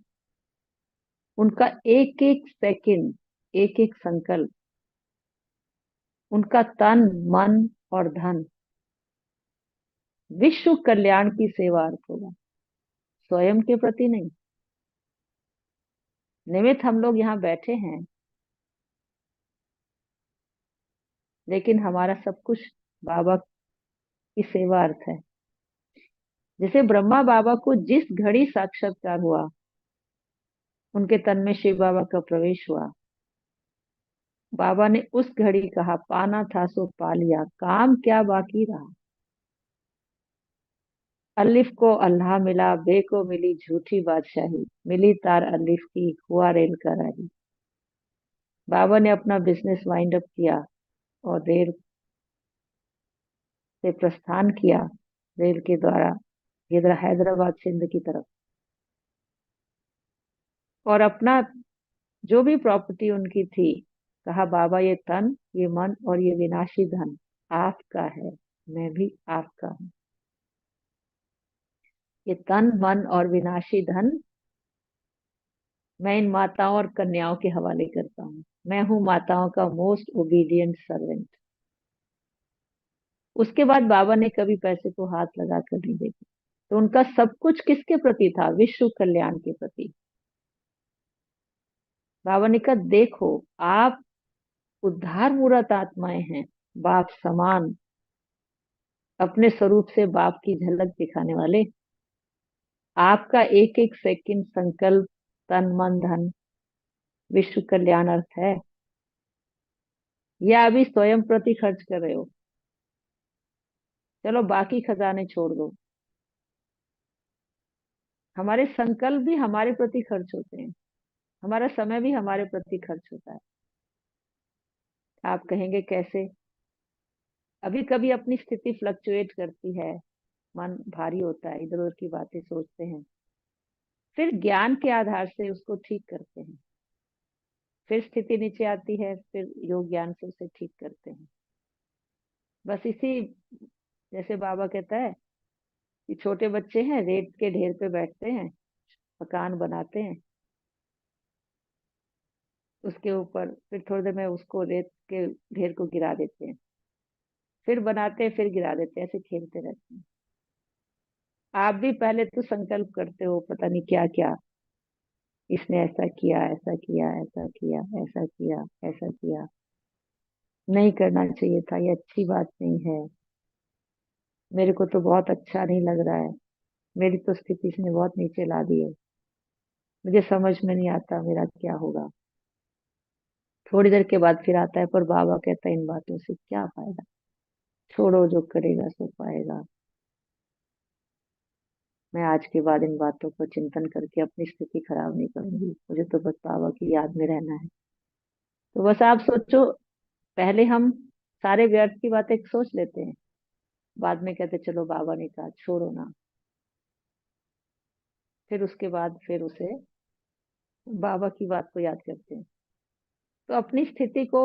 उनका एक एक सेकंड, एक एक संकल्प, उनका तन मन और धन विश्व कल्याण की सेवा अर्थ होगा, स्वयं के प्रति नहीं। निमित्त हम लोग यहाँ बैठे हैं, लेकिन हमारा सब कुछ बाबा की सेवा अर्थ है। जैसे ब्रह्मा बाबा को जिस घड़ी साक्षात्कार हुआ, उनके तन में शिव बाबा का प्रवेश हुआ, बाबा ने उस घड़ी कहा, पाना था सो पा लिया, काम क्या बाकी रहा। अलिफ को अल्लाह मिला, बे को मिली झूठी बादशाही, मिली तार अलिफ की, हुआ रेल का राही। बाबा ने अपना बिजनेस वाइंड अप किया और रेल से प्रस्थान किया, रेल के द्वारा हैदराबाद सिंध की तरफ। और अपना जो भी प्रॉपर्टी उनकी थी, कहा, बाबा ये तन, ये मन और ये विनाशी धन आपका है, मैं भी आपका हूँ। ये तन मन और विनाशी धन मैं इन माताओं और कन्याओं के हवाले करता हूँ। मैं हूँ माताओं का मोस्ट ओबीडियंट सर्वेंट। उसके बाद बाबा ने कभी पैसे को हाथ लगा कर नहीं देखा। तो उनका सब कुछ किसके प्रति था? विश्व कल्याण के प्रति। बाबा ने कहा, देखो, आप उद्धार मूर्त आत्माएं हैं, बाप समान, अपने स्वरूप से बाप की झलक दिखाने वाले। आपका एक एक सेकंड संकल्प, तन मन धन विश्व कल्याण अर्थ है, या अभी स्वयं प्रति खर्च कर रहे हो? चलो बाकी खजाने छोड़ दो, हमारे संकल्प भी हमारे प्रति खर्च होते हैं, हमारा समय भी हमारे प्रति खर्च होता है। आप कहेंगे कैसे? अभी कभी अपनी स्थिति फ्लक्चुएट करती है, मन भारी होता है, इधर उधर की बातें सोचते हैं, फिर ज्ञान के आधार से उसको ठीक करते हैं। फिर स्थिति नीचे आती है, फिर योग ज्ञान से उसे ठीक करते हैं। बस इसी, जैसे बाबा कहता है कि छोटे बच्चे हैं, रेत के ढेर पे बैठते हैं, मकान बनाते हैं, उसके ऊपर फिर थोड़ी देर में उसको रेत के ढेर को गिरा देते हैं, फिर बनाते हैं, फिर गिरा देते हैं, ऐसे खेलते रहते हैं। आप भी पहले तो संकल्प करते हो, पता नहीं क्या क्या, इसने ऐसा किया, ऐसा किया, ऐसा किया, ऐसा किया, ऐसा किया, नहीं करना चाहिए था, ये अच्छी बात नहीं है, मेरे को तो बहुत अच्छा नहीं लग रहा है, मेरी तो स्थिति इसने बहुत नीचे ला दी है, मुझे समझ में नहीं आता मेरा क्या होगा। थोड़ी देर के बाद फिर आता है, पर बाबा कहता है, इन बातों से क्या फायदा, छोड़ो, जो करेगा सो पाएगा। मैं आज के बाद इन बातों को चिंतन करके अपनी स्थिति खराब नहीं करूंगी, मुझे तो बस बाबा की याद में रहना है। तो बस आप सोचो, पहले हम सारे व्यर्थ की बातें सोच लेते हैं, बाद में कहते चलो बाबा ने कहा छोड़ो ना, फिर उसके बाद फिर उसे बाबा की बात को याद करते हैं। तो अपनी स्थिति को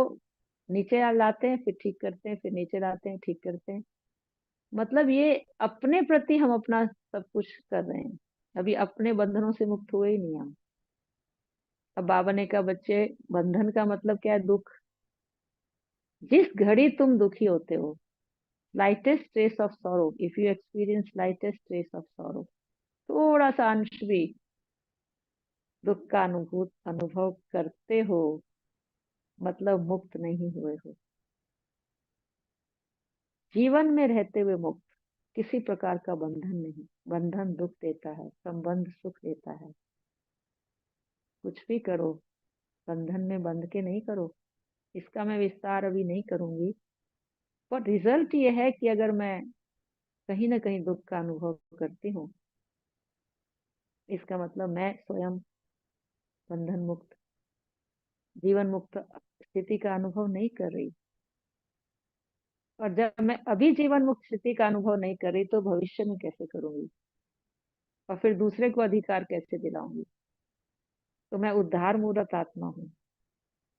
नीचे लाते हैं, फिर ठीक करते हैं, फिर नीचे लाते हैं, ठीक करते हैं। मतलब ये अपने प्रति हम अपना सब कुछ कर रहे हैं, अभी अपने बंधनों से मुक्त हुए ही नहीं हम। अब बाबा ने कहा, बच्चे, बंधन का मतलब क्या है? दुख। जिस घड़ी तुम दुखी होते हो, lightest trace of sorrow, if you experience lightest trace of sorrow, थोड़ा सा अंश भी दुख का अनुभव करते हो, मतलब मुक्त नहीं हुए हो। जीवन में रहते हुए मुक्त, किसी प्रकार का बंधन नहीं। बंधन दुख देता है, संबंध सुख देता है। कुछ भी करो, बंधन में बंध के नहीं करो। इसका मैं विस्तार अभी नहीं करूंगी, पर रिजल्ट ये है कि अगर मैं कहीं ना कहीं दुख का अनुभव करती हूँ, इसका मतलब मैं स्वयं बंधन मुक्त, जीवन मुक्त स्थिति का अनुभव नहीं कर रही। और जब मैं अभी जीवन मुक्त स्थिति का अनुभव नहीं कर रही, तो भविष्य में कैसे करूंगी? और फिर दूसरे को अधिकार कैसे दिलाऊंगी? तो मैं उद्धार मूर्त आत्मा हूँ,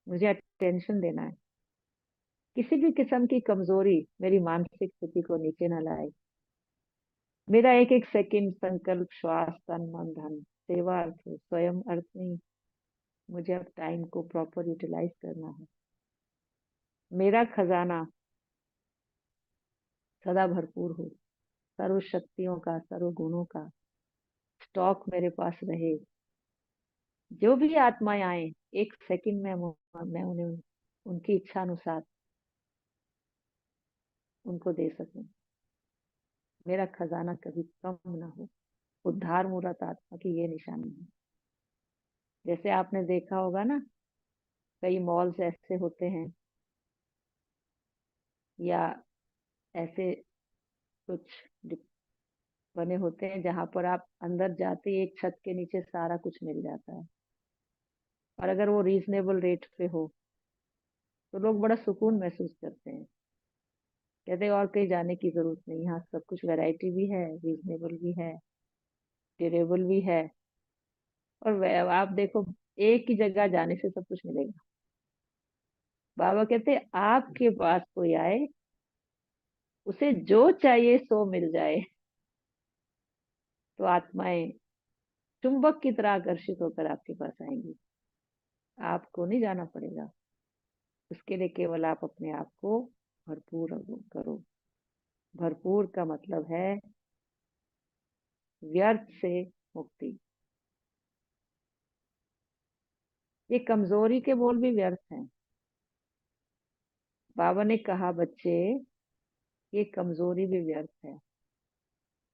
मुझे अटेंशन देना है। किसी भी किस्म की कमजोरी मेरी मानसिक स्थिति को नीचे न लाए। मेरा एक एक सेकंड, संकल्प, श्वास, तन मन धन सेवा अर्थ है, स्वयं अर्थ नहीं। मुझे अब टाइम को प्रॉपर यूटिलाइज करना है। मेरा खजाना सदा भरपूर हो, सर्व शक्तियों का, सर्व गुणों का स्टॉक मेरे पास रहे। जो भी आत्माएं आए, एक सेकंड में मैं उन्हें उनकी इच्छा अनुसार उनको दे सकें, मेरा खजाना कभी कम ना हो। उद्धार मूरत आत्मा की ये निशानी है। जैसे आपने देखा होगा ना, कई मॉल्स ऐसे होते हैं या ऐसे कुछ बने होते हैं जहां पर आप अंदर जाते ही एक छत के नीचे सारा कुछ मिल जाता है, और अगर वो रीजनेबल रेट पे हो तो लोग बड़ा सुकून महसूस करते हैं। कहते हैं और कहीं जाने की जरूरत नहीं, यहाँ सब कुछ वैरायटी भी है, रीजनेबल भी है, ड्यूरेबल भी है, और आप देखो एक ही जगह जाने से सब कुछ मिलेगा। बाबा कहते हैं आपके पास कोई आए, उसे जो चाहिए सो मिल जाए, तो आत्माएं चुंबक की तरह आकर्षित होकर आपके पास आएंगी। आपको नहीं जाना पड़ेगा, उसके लिए केवल आप अपने आप को भरपूर करो। भरपूर का मतलब है व्यर्थ से मुक्ति। ये कमजोरी के बोल भी व्यर्थ हैं। बाबा ने कहा बच्चे, ये कमजोरी भी व्यर्थ है।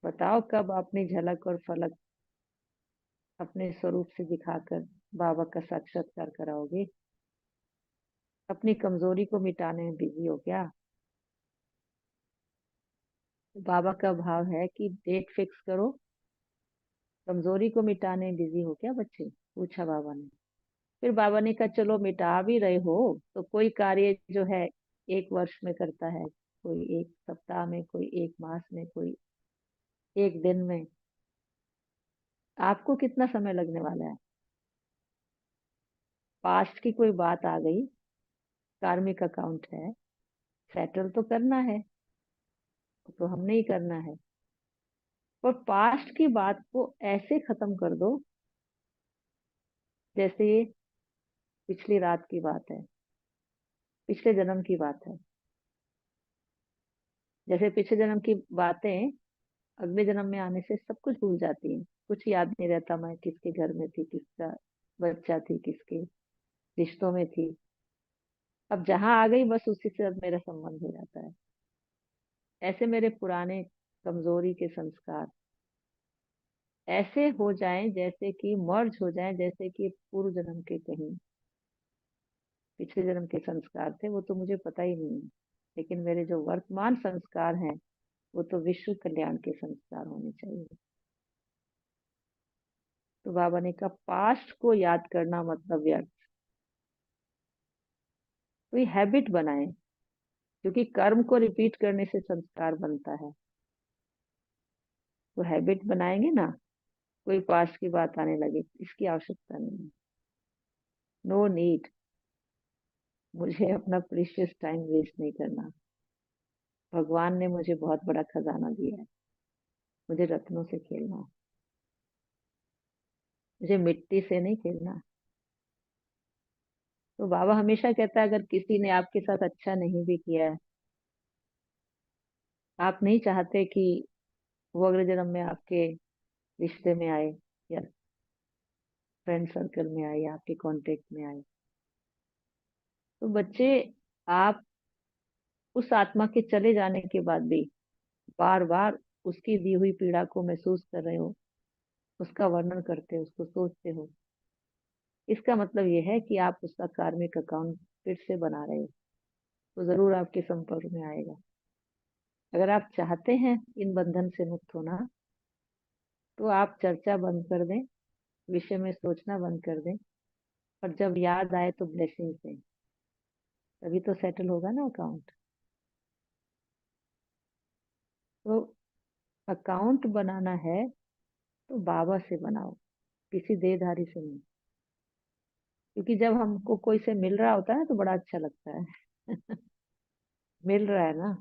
बताओ कब अपनी झलक और फलक अपने स्वरूप से दिखाकर बाबा का साक्षात्कार कराओगे? अपनी कमजोरी को मिटाने में बिजी हो क्या? बाबा का भाव है कि डेट फिक्स करो। कमजोरी को मिटाने में बिजी हो क्या बच्चे? पूछा बाबा ने। फिर बाबा ने कहा चलो मिटा भी रहे हो तो कोई कार्य जो है 1 वर्ष में करता है, कोई 1 सप्ताह में, कोई 1 मास में, कोई 1 दिन में। आपको कितना समय लगने वाला है? पास्ट की कोई बात आ गई, कार्मिक अकाउंट है, सेटल तो करना है, तो हमने ही करना है। पर पास्ट की बात को ऐसे खत्म कर दो जैसे ये पिछली रात की बात है, पिछले जन्म की बात है। जैसे पिछले जन्म की बातें अगले जन्म में आने से सब कुछ भूल जाती हैं, कुछ याद नहीं रहता, मैं किसके घर में थी, किसका बच्चा थी, किसके रिश्तों में थी। अब जहां आ गई बस उसी से अब मेरा संबंध हो जाता है। ऐसे मेरे पुराने कमजोरी के संस्कार ऐसे हो जाएं जैसे कि मर्ज हो जाएं, जैसे कि पूर्व जन्म के कहीं पिछले जन्म के संस्कार थे, वो तो मुझे पता ही नहीं है। लेकिन मेरे जो वर्तमान संस्कार हैं वो तो विश्व कल्याण के संस्कार होने चाहिए। तो बाबा ने कहा पास्ट को याद करना मतलब व्यर्थ। कोई हैबिट बनाए, क्योंकि कर्म को रिपीट करने से संस्कार बनता है। तो हैबिट बनाएंगे ना, कोई पास्ट की बात आने लगे, इसकी आवश्यकता नहीं है। No need. मुझे अपना प्रीशियस टाइम वेस्ट नहीं करना। भगवान ने मुझे बहुत बड़ा खजाना दिया है, मुझे रत्नों से खेलना है, मुझे मिट्टी से नहीं खेलना। तो बाबा हमेशा कहता है अगर किसी ने आपके साथ अच्छा नहीं भी किया है, आप नहीं चाहते कि वो अगले जन्म में आपके रिश्ते में आए या फ्रेंड सर्कल में आए या आपके कांटेक्ट में आए, तो बच्चे आप उस आत्मा के चले जाने के बाद भी बार बार उसकी दी हुई पीड़ा को महसूस कर रहे हो, उसका वर्णन करते हो, उसको सोचते हो। इसका मतलब यह है कि आप उसका कार्मिक अकाउंट फिर से बना रहे हो, तो जरूर आपके संपर्क में आएगा। अगर आप चाहते हैं इन बंधन से मुक्त होना, तो आप चर्चा बंद कर दें, विषय में सोचना बंद कर दें, और जब याद आए तो ब्लेसिंग दें, तभी तो सेटल होगा ना अकाउंट। तो अकाउंट बनाना है तो बाबा से बनाओ, किसी देहधारी से नहीं। क्योंकि जब हमको कोई से मिल रहा होता है तो बड़ा अच्छा लगता है मिल रहा है ना,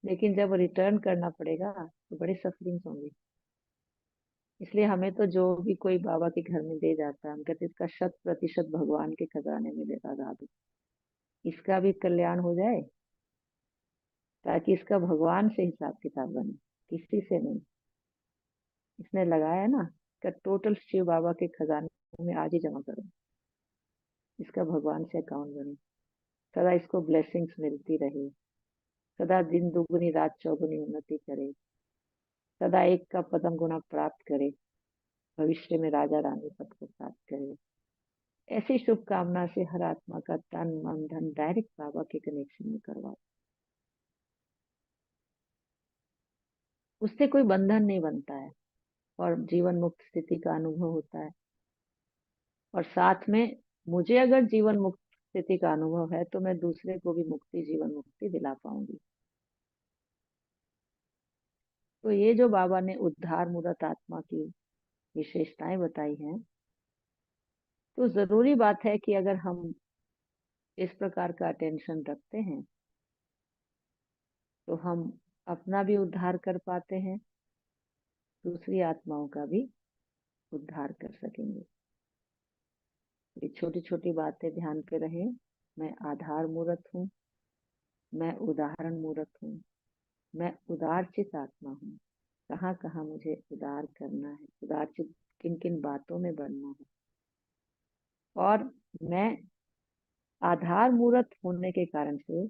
लेकिन जब रिटर्न करना पड़ेगा तो बड़ी सफरिंग्स होंगी। इसलिए हमें तो जो भी कोई बाबा के घर में दे जाता है, हम कहते हैं इसका 100% भगवान के खजाने में लगा दो, इसका भी कल्याण हो जाए, ताकि इसका भगवान से हिसाब किताब बने, किसी से नहीं। इसने लगाया ना, इसका टोटल शिव बाबा के खजाने में आज ही जमा करो, इसका भगवान से अकाउंट बने, सदा इसको ब्लेसिंग्स मिलती रहे। सदा दिन दुगुनी रात चौगुनी उन्नति करे, सदा एक का पदम गुना प्राप्त करे, भविष्य में राजा रानी पद को प्राप्त करे। ऐसी शुभकामना से हर आत्मा का तन मन धन डायरेक्ट बाबा के कनेक्शन में करवाओ। उससे कोई बंधन नहीं बनता है और जीवन मुक्त स्थिति का अनुभव होता है। और साथ में मुझे अगर जीवन मुक्त स्थिति का अनुभव है तो मैं दूसरे को भी मुक्ति जीवन मुक्ति दिला पाऊंगी। तो ये जो बाबा ने उद्धार मूरत आत्मा की विशेषताएं बताई हैं, तो जरूरी बात है कि अगर हम इस प्रकार का अटेंशन रखते हैं तो हम अपना भी उद्धार कर पाते हैं, दूसरी आत्माओं का भी उद्धार कर सकेंगे। ये छोटी छोटी बातें ध्यान पे रहे। मैं आधार मूर्त हूँ, मैं उदाहरण मूर्त हूँ, मैं उदारचित आत्मा हूँ। कहाँ कहाँ मुझे उदार करना है, उदारचित किन किन बातों में बनना है। और मैं आधार मूर्त होने के कारण से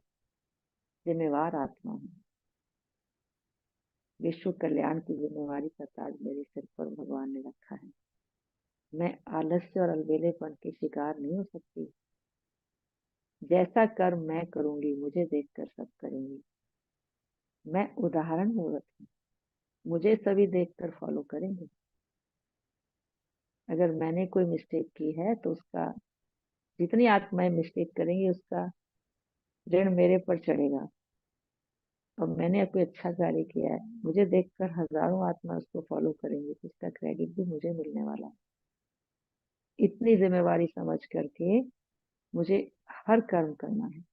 जिम्मेवार आत्मा हूँ। विश्व कल्याण की जिम्मेवारी का ताज मेरे सिर पर भगवान ने रखा है। मैं आलस्य और अलबेलेपन की शिकार नहीं हो सकती। जैसा कर्म मैं करूंगी मुझे देखकर सब करेंगे। मैं उदाहरण मूर्त हूँ, मुझे सभी देखकर फॉलो करेंगे। अगर मैंने कोई मिस्टेक की है तो उसका, जितनी आत्माएं मिस्टेक करेंगी उसका ऋण मेरे पर चढ़ेगा। और मैंने कोई अच्छा कार्य किया है, मुझे देखकर हजारों आत्मा उसको फॉलो करेंगे तो उसका क्रेडिट भी मुझे मिलने वाला है। इतनी जिम्मेवारी समझ करके मुझे हर कर्म करना है।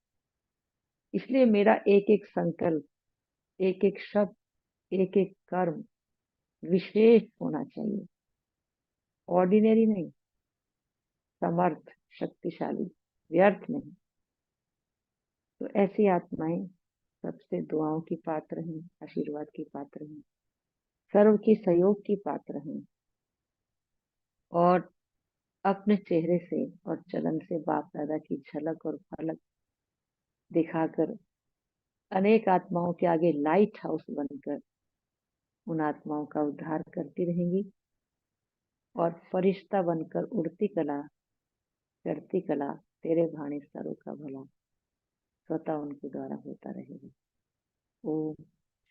इसलिए मेरा एक एक संकल्प, एक एक शब्द, एक एक कर्म विशेष होना चाहिए, ऑर्डिनरी नहीं, समर्थ, शक्तिशाली, व्यर्थ नहीं। तो ऐसी आत्माएं सबसे दुआओं की पात्र हैं, आशीर्वाद की पात्र हैं, सर्व की सहयोग की पात्र हैं। और अपने चेहरे से और चलन से बाप दादा की झलक और फलक दिखाकर अनेक आत्माओं के आगे लाइट हाउस बनकर उन आत्माओं का उद्धार करती रहेंगी। और फरिश्ता बनकर उड़ती कला करती कला तेरे भाणे सरों का भला स्वतः उनके द्वारा होता रहेगा। ओम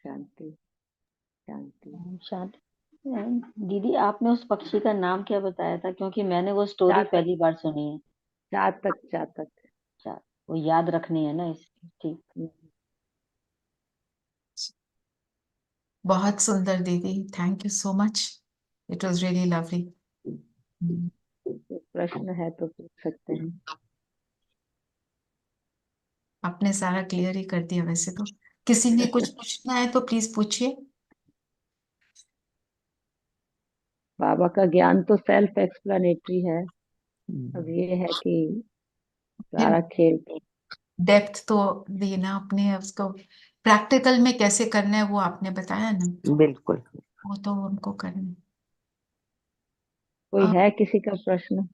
शांति शांति। ओम शांति। दीदी, आपने उस पक्षी का नाम क्या बताया था? क्योंकि मैंने वो स्टोरी चातक, पहली बार सुनी है। चातक, चातक। अच्छा, वो याद रखनी है ना इसकी। ठीक। बहुत सुंदर दीदी, thank you so much, it was really lovely. तो प्रश्न है तो पूछ सकते हैं। आपने सारा क्लियर ही कर दिया। वैसे तो किसी ने कुछ पूछना है तो प्लीज पूछिए। बाबा का ज्ञान तो सेल्फ एक्सप्लेनेटरी है। अब ये है कि फिर सारा खेल तो डेप्थ तो देना अपने, उसको प्रैक्टिकल में कैसे करना है वो आपने बताया ना, बिल्कुल। वो तो उनको करना कोई है। है किसी का प्रश्न?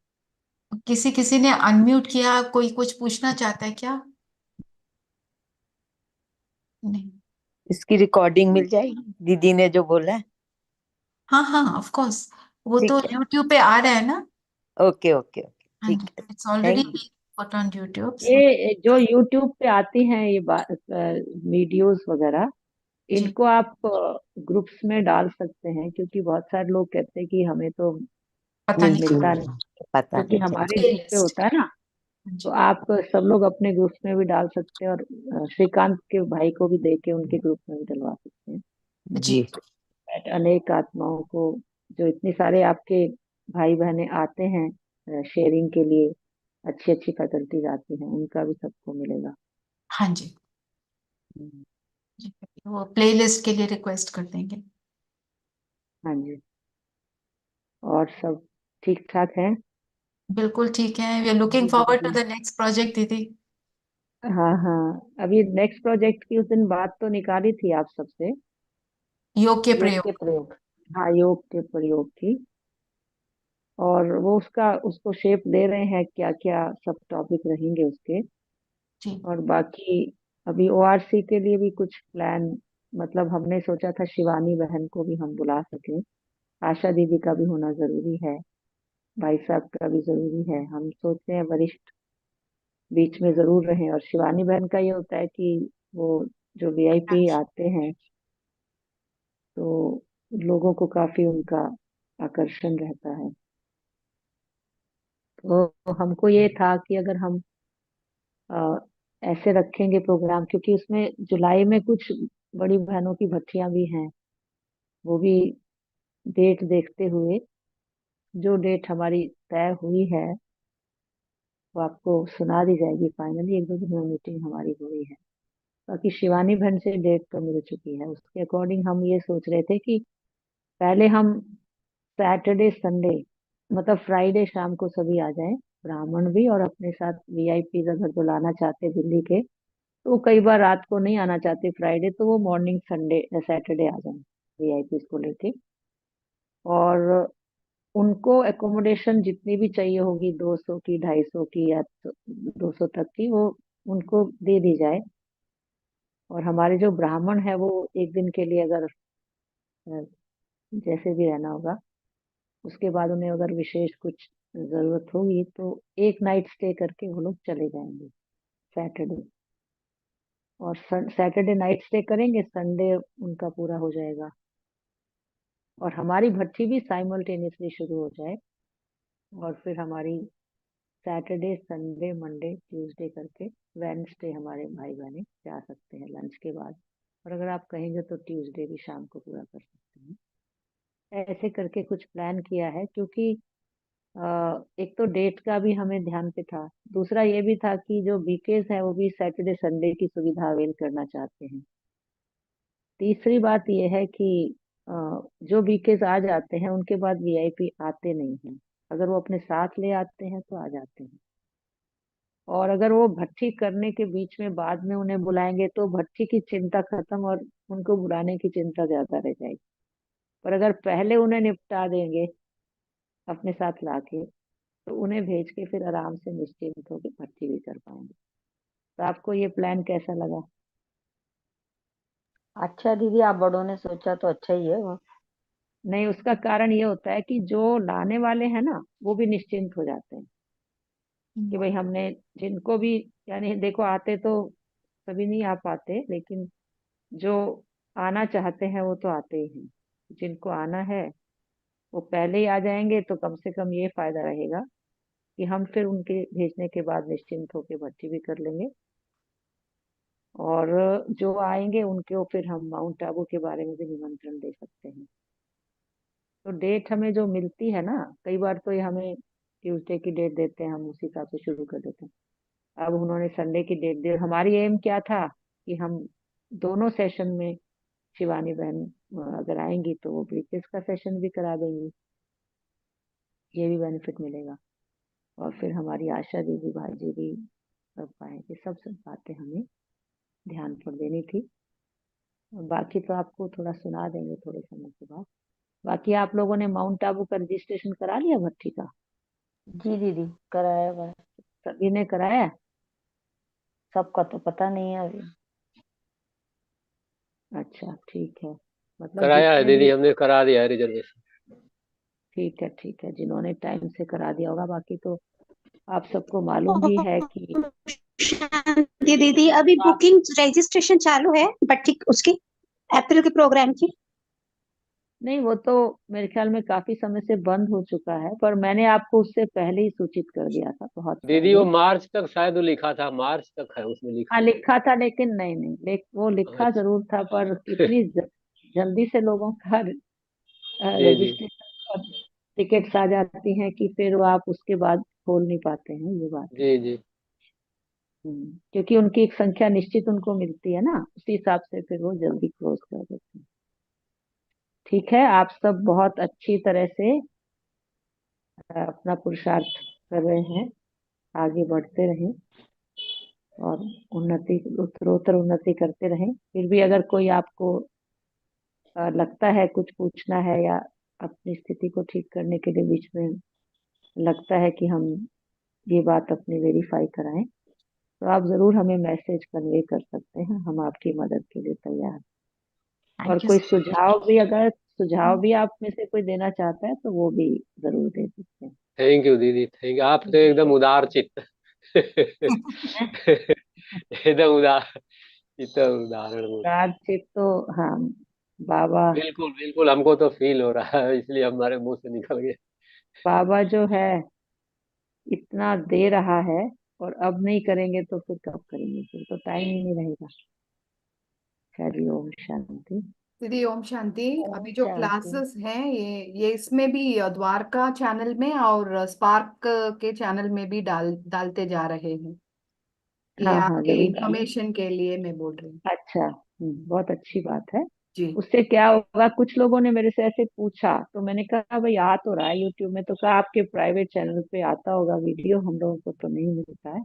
किसी किसी ने अनम्यूट किया, कोई कुछ पूछना चाहता है क्या? नहीं। इसकी रिकॉर्डिंग मिल जाएगी दीदी ने जो बोला है? हाँ हाँ ऑफ कोर्स, वो तो ठीक है। यूट्यूब पे आ रहा है ना। ओके ओके ओके, हाँ ठीक जी, है। It's already thank you. Put on YouTube. ये जो यूट्यूब पे आती हैं ये वीडियोस वगैरह, जी, इनको आप ग्रुप्स में डाल सकते हैं, क्योंकि बहुत सारे लोग कहते हैं कि हमें तो पता नहीं मिलती मिलता नहीं नहीं, है, पता क्योंकि नहीं हमारे चलता। ग्रुप पे प्लेलिस्ट। होता है ना। तो जी आप सब लोग अपने ग्रुप्स में भी डाल सकते हैं और श्रीकांत के भाई को भी दे के उनके ग्रुप में भी डलवा सकते हैं। जी जी। अनेक आत्माओं को, जो इतने सारे आपके भाई बहनें आते हैं शेयरिंग के लिए, अच्छी अच्छी फैकल्टीज आती हैं, उनका भी सबको मिलेगा। हाँ जी, हम्म, जी वो प्लेलिस्ट के लिए रिक्वेस्ट कर देंगे। हाँ जी। और सब ठीक ठाक है? बिल्कुल ठीक है, वी आर लुकिंग जी जी फॉरवर्ड टू जी। द नेक्स्ट प्रोजेक्ट दीदी। हाँ हाँ, अभी नेक्स्ट प्रोजेक्ट की उस दिन बात तो निकाली थी आप सबसे, योग के योग के प्रयोग। प्रयोग। हाँ, योग के प्रयोग की। और वो उसका उसको शेप दे रहे हैं, क्या क्या सब टॉपिक रहेंगे उसके। जी और बाकी अभी ओआरसी के लिए भी कुछ प्लान, मतलब हमने सोचा था शिवानी बहन को भी हम बुला सकें, आशा दीदी का भी होना जरूरी है, भाई साहब का भी जरूरी है। हम सोचते हैं वरिष्ठ बीच में जरूर रहें। और शिवानी बहन का ये होता है कि वो जो वीआईपी अच्छा। आते हैं तो लोगों को काफी उनका आकर्षण रहता है। तो हमको ये था कि अगर हम अ, ऐसे रखेंगे प्रोग्राम, क्योंकि उसमें जुलाई में कुछ बड़ी बहनों की भट्टियां भी हैं, वो भी डेट देखते हुए, जो डेट हमारी तय हुई है वो आपको सुना दी जाएगी फाइनली। एक दो दिन में मीटिंग हमारी हुई है। बाकी शिवानी बहन से डेट तो मिल चुकी है, उसके अकॉर्डिंग हम ये सोच रहे थे कि पहले हम सैटरडे संडे, मतलब फ्राइडे शाम को सभी आ जाएं, ब्राह्मण भी, और अपने साथ वीआईपी अगर बुलाना चाहते दिल्ली के, तो वो कई बार रात को नहीं आना चाहते फ्राइडे, तो वो मॉर्निंग संडे सैटरडे आ जाएं वीआईपी को लेके। और उनको एकोमोडेशन जितनी भी चाहिए होगी, 200 की, 250 की, या 200 तक की, वो उनको दे दी जाए। और हमारे जो ब्राह्मण है वो एक दिन के लिए अगर जैसे भी रहना होगा, उसके बाद उन्हें अगर विशेष कुछ जरूरत होगी तो एक नाइट स्टे करके वो लोग चले जाएंगे सैटरडे। और सैटरडे नाइट स्टे करेंगे, संडे उनका पूरा हो जाएगा। और हमारी भट्ठी भी साइमल्टेनियसली शुरू हो जाए, और फिर हमारी सैटरडे संडे मंडे ट्यूसडे करके वेडनेसडे हमारे भाई बहनें जा सकते हैं लंच के बाद। और अगर आप कहेंगे तो ट्यूसडे भी शाम को पूरा कर सकते हैं। ऐसे करके कुछ प्लान किया है, क्योंकि एक तो डेट का भी हमें ध्यान पे था, दूसरा ये भी था कि जो बीकेस है वो भी सैटरडे संडे की सुविधा अवेल करना चाहते हैं। तीसरी बात ये है कि अ, जो बीकेस आ जाते हैं उनके बाद वीआईपी आते नहीं हैं। अगर वो अपने साथ ले आते हैं तो आ जाते हैं। और अगर वो भट्ठी करने के बीच में बाद में उन्हें बुलाएंगे तो भट्ठी की चिंता खत्म और उनको बुलाने की चिंता ज्यादा रह जाएगी। पर अगर पहले उन्हें निपटा देंगे अपने साथ लाके, तो उन्हें भेज के फिर आराम से निश्चिंत होकर भर्ती भी कर पाएंगे। तो आपको ये प्लान कैसा लगा? अच्छा दीदी, आप बड़ों ने सोचा तो अच्छा ही है वो। नहीं, उसका कारण ये होता है कि जो लाने वाले हैं ना वो भी निश्चिंत हो जाते हैं कि भाई हमने जिनको भी, यानी देखो आते तो सभी नहीं आ पाते, लेकिन जो आना चाहते हैं वो तो आते ही हैं। जिनको आना है वो पहले ही आ जाएंगे, तो कम से कम ये फायदा रहेगा कि हम फिर उनके भेजने के बाद निश्चिंत होकर भर्ती भी कर लेंगे। और जो आएंगे उनको फिर हम माउंट आबू के बारे में भी निमंत्रण दे सकते हैं। तो डेट हमें जो मिलती है ना, कई बार तो ये हमें ट्यूसडे की डेट देते हैं, हम उसी हिसाब से शुरू कर देते हैं। अब उन्होंने संडे की डेट दी। हमारी एम क्या था कि हम दोनों सेशन में शिवानी बहन अगर आएंगी तो वो ब्रीकेस का सेशन भी करा देंगी, ये भी बेनिफिट मिलेगा। और फिर हमारी आशा दीदी भाई भी सब पाएंगे। सब बातें हमें ध्यान पर देनी थी। और बाकी तो आपको थोड़ा सुना देंगे थोड़े समय के बाद। बाकी आप लोगों ने माउंट आबू का रजिस्ट्रेशन करा लिया भट्टी का? जी दीदी, कराया हुआ है। सभी ने कराया? सबका तो पता नहीं है अभी। अच्छा ठीक है, मतलब कराया है जितने भी, दीदी, हमने करा दिया है रिजर्वेशन। ठीक है ठीक है, जिन्होंने टाइम से करा दिया होगा। बाकी तो आप सबको मालूम ही है कि शांति दीदी, अभी आप, बुकिंग रजिस्ट्रेशन चालू है बट ठीक उसकी अप्रैल के प्रोग्राम की। नहीं वो तो मेरे ख्याल में काफी समय से बंद हो चुका है, पर मैंने आपको उससे पहले ही सूचित कर दिया था, बहुत दीदी वो पहले। मार्च तक शायद वो लिखा था, मार्च तक है उसमें लिखा हाँ है। लिखा था, लेकिन नहीं नहीं, वो लिखा अच्छा। जरूर था, पर इतनी जल्दी से लोगों का जी जी। रजिस्ट्रेशन और टिकट्स आ जाती हैं कि फिर वो आप उसके बाद खोल नहीं पाते हैं, ये बात है। जी जी। क्योंकि उनकी एक संख्या निश्चित उनको मिलती है ना, उसी हिसाब से फिर वो जल्दी क्लोज कर देते हैं। ठीक है, आप सब बहुत अच्छी तरह से अपना पुरुषार्थ कर रहे हैं, आगे बढ़ते रहें और उन्नति, उत्तरोत्तर उन्नति करते रहें। फिर भी अगर कोई आपको लगता है कुछ पूछना है, या अपनी स्थिति को ठीक करने के लिए बीच में लगता है कि हम ये बात अपनी वेरीफाई कराएं, तो आप जरूर हमें मैसेज कन्वे कर सकते हैं, हम आपकी मदद के लिए तैयार हैं। और थैंक यू। कोई सुझाव भी आप में से कोई देना चाहता है तो वो भी जरूर दे सकते हैं। थैंक यू दीदी, थैंक यू। आप तो एकदम उदार चित्त। एकदम उदार चित्त, उदाहरण बोल। राजचित तो हाँ, बाबा बिल्कुल बिल्कुल, हमको तो फील हो रहा है, इसलिए हमारे मुंह से निकल गया। बाबा जो है इतना दे रहा है, और अब नहीं करेंगे तो फिर कब करेंगे, फिर तो टाइम ही नहीं रहेगा। चलिए, ओम शांति। दीदी ओम शांति। ओम अभी जो शांति। क्लासेस हैं ये इसमें भी द्वारका चैनल में और स्पार्क के चैनल में भी डालते जा रहे हैं। ये हाँ हाँ, आपके जरूर डालें। इंफॉर्मेशन के लिए मैं बोल रही हूँ। अच्छा, बहुत अच्छी बात है। जी। उससे क्या होगा, कुछ लोगों ने मेरे से ऐसे पूछा तो मैंने कहा भाई आ तो रहा है यूट्यूब में, तो कहा आपके प्राइवेट चैनल पे आता होगा वीडियो, हम लोगों को तो नहीं मिलता है।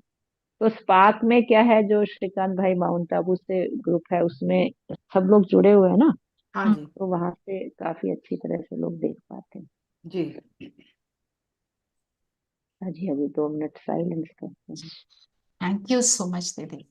तो स्पार्क में क्या है, जो श्रीकांत भाई माउंट आबू से ग्रुप है उसमें सब लोग जुड़े हुए हैं ना, हाँ जी। तो वहां से काफी अच्छी तरह से लोग देख पाते हैं। जी। हाँ जी, अभी 2 मिनट साइलेंस करते हैं। थैंक यू सो मच दीदी।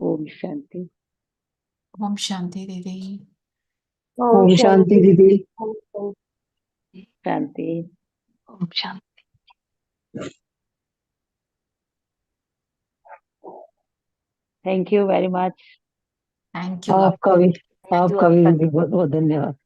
ओम शांति। ओम शांति दीदी। ओम शांति दीदी। शांति। ओम शांति। Thank you very much. Thank you. आपका भी थैंक यू आपका आप भी तक। दीदी, बहुत बहुत धन्यवाद।